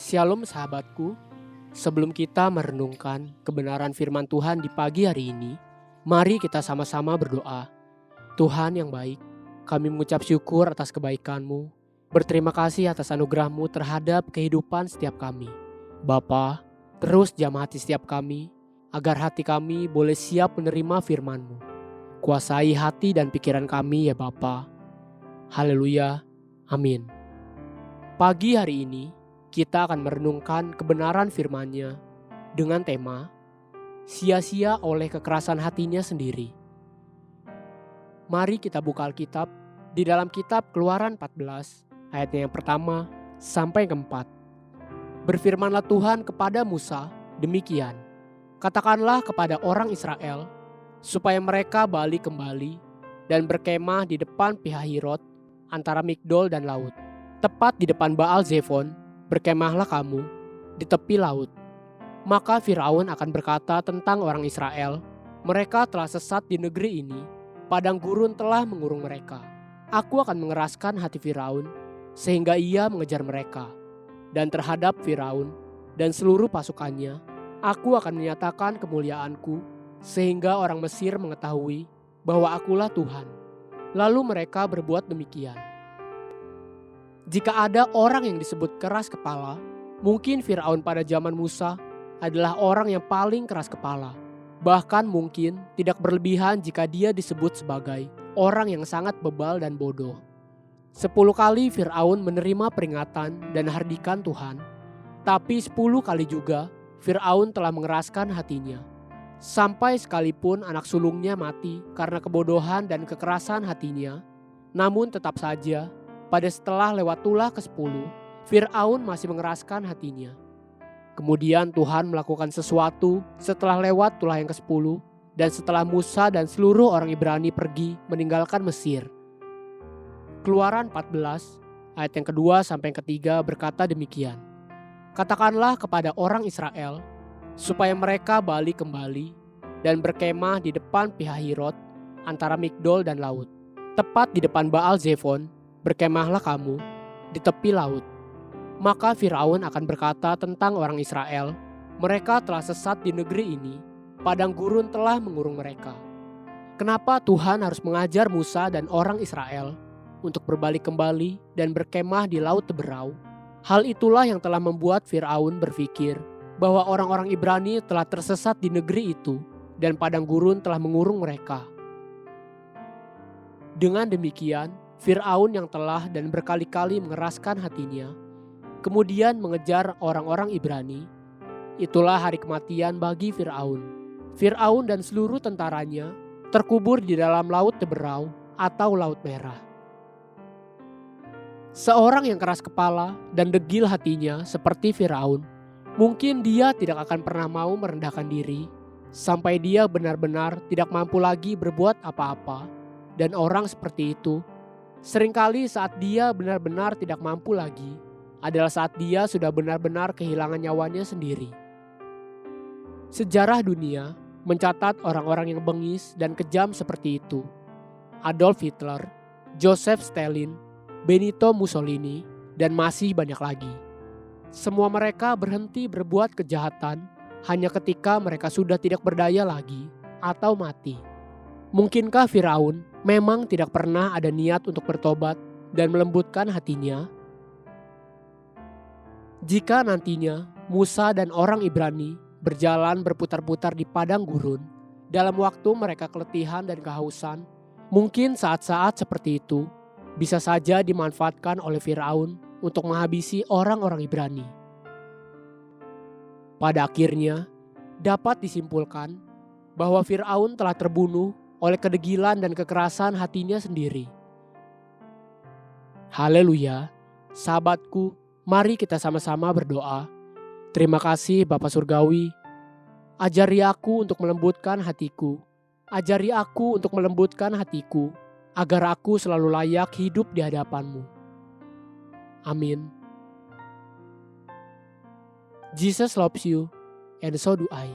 Shalom sahabatku, sebelum kita merenungkan kebenaran firman Tuhan di pagi hari ini, mari kita sama-sama berdoa. Tuhan yang baik, kami mengucap syukur atas kebaikan-Mu, berterima kasih atas anugerah-Mu terhadap kehidupan setiap kami. Bapa, terus jamah hati setiap kami, agar hati kami boleh siap menerima firman-Mu. Kuasai hati dan pikiran kami ya Bapa. Haleluya, amin. Pagi hari ini, kita akan merenungkan kebenaran firman-Nya dengan tema sia-sia oleh kekerasan hatinya sendiri. Mari kita buka Alkitab di dalam kitab Keluaran 14 ayatnya yang pertama sampai keempat. Berfirmanlah Tuhan kepada Musa demikian, katakanlah kepada orang Israel supaya mereka balik kembali dan berkemah di depan Pihahirot antara Migdol dan laut, tepat di depan Baal Zefon. Berkemahlah kamu di tepi laut. Maka Firaun akan berkata tentang orang Israel, mereka telah sesat di negeri ini, padang gurun telah mengurung mereka. Aku akan mengeraskan hati Firaun, sehingga ia mengejar mereka. Dan terhadap Firaun dan seluruh pasukannya, aku akan menyatakan kemuliaanku, sehingga orang Mesir mengetahui bahwa akulah Tuhan. Lalu mereka berbuat demikian. Jika ada orang yang disebut keras kepala, mungkin Firaun pada zaman Musa adalah orang yang paling keras kepala. Bahkan mungkin tidak berlebihan jika dia disebut sebagai orang yang sangat bebal dan bodoh. 10 kali Firaun menerima peringatan dan hardikan Tuhan, tapi 10 kali juga Firaun telah mengeraskan hatinya. Sampai sekalipun anak sulungnya mati karena kebodohan dan kekerasan hatinya, namun tetap saja pada setelah lewat tulah ke-10, Firaun masih mengeraskan hatinya. Kemudian Tuhan melakukan sesuatu setelah lewat tulah yang ke-10 dan setelah Musa dan seluruh orang Ibrani pergi meninggalkan Mesir. Keluaran 14 ayat yang kedua sampai yang ketiga berkata demikian. Katakanlah kepada orang Israel supaya mereka balik kembali dan berkemah di depan Pihahirot antara Migdol dan laut, tepat di depan Baal Zefon. Berkemahlah kamu di tepi laut. Maka Firaun akan berkata tentang orang Israel, mereka telah sesat di negeri ini, padang gurun telah mengurung mereka. Kenapa Tuhan harus mengajar Musa dan orang Israel untuk berbalik kembali dan berkemah di laut Teberau? Hal itulah yang telah membuat Firaun berpikir bahwa orang-orang Ibrani telah tersesat di negeri itu dan padang gurun telah mengurung mereka. Dengan demikian, Firaun yang telah dan berkali-kali mengeraskan hatinya, kemudian mengejar orang-orang Ibrani. Itulah hari kematian bagi Firaun. Firaun dan seluruh tentaranya terkubur di dalam laut Teberau atau Laut Merah. Seorang yang keras kepala dan degil hatinya seperti Firaun, mungkin dia tidak akan pernah mau merendahkan diri sampai dia benar-benar tidak mampu lagi berbuat apa-apa. Dan orang seperti itu seringkali saat dia benar-benar tidak mampu lagi adalah saat dia sudah benar-benar kehilangan nyawanya sendiri. Sejarah dunia mencatat orang-orang yang bengis dan kejam seperti itu. Adolf Hitler, Joseph Stalin, Benito Mussolini, dan masih banyak lagi. Semua mereka berhenti berbuat kejahatan hanya ketika mereka sudah tidak berdaya lagi atau mati. Mungkinkah Firaun memang tidak pernah ada niat untuk bertobat dan melembutkan hatinya? Jika nantinya Musa dan orang Ibrani berjalan berputar-putar di padang gurun dalam waktu mereka keletihan dan kehausan, mungkin saat-saat seperti itu bisa saja dimanfaatkan oleh Firaun untuk menghabisi orang-orang Ibrani. Pada akhirnya dapat disimpulkan bahwa Firaun telah terbunuh oleh kedegilan dan kekerasan hatinya sendiri. Haleluya, sahabatku, mari kita sama-sama berdoa. Terima kasih Bapa Surgawi, ajari aku untuk melembutkan hatiku. Ajari aku untuk melembutkan hatiku, agar aku selalu layak hidup di hadapan-Mu. Amin. Jesus loves you, and so do I.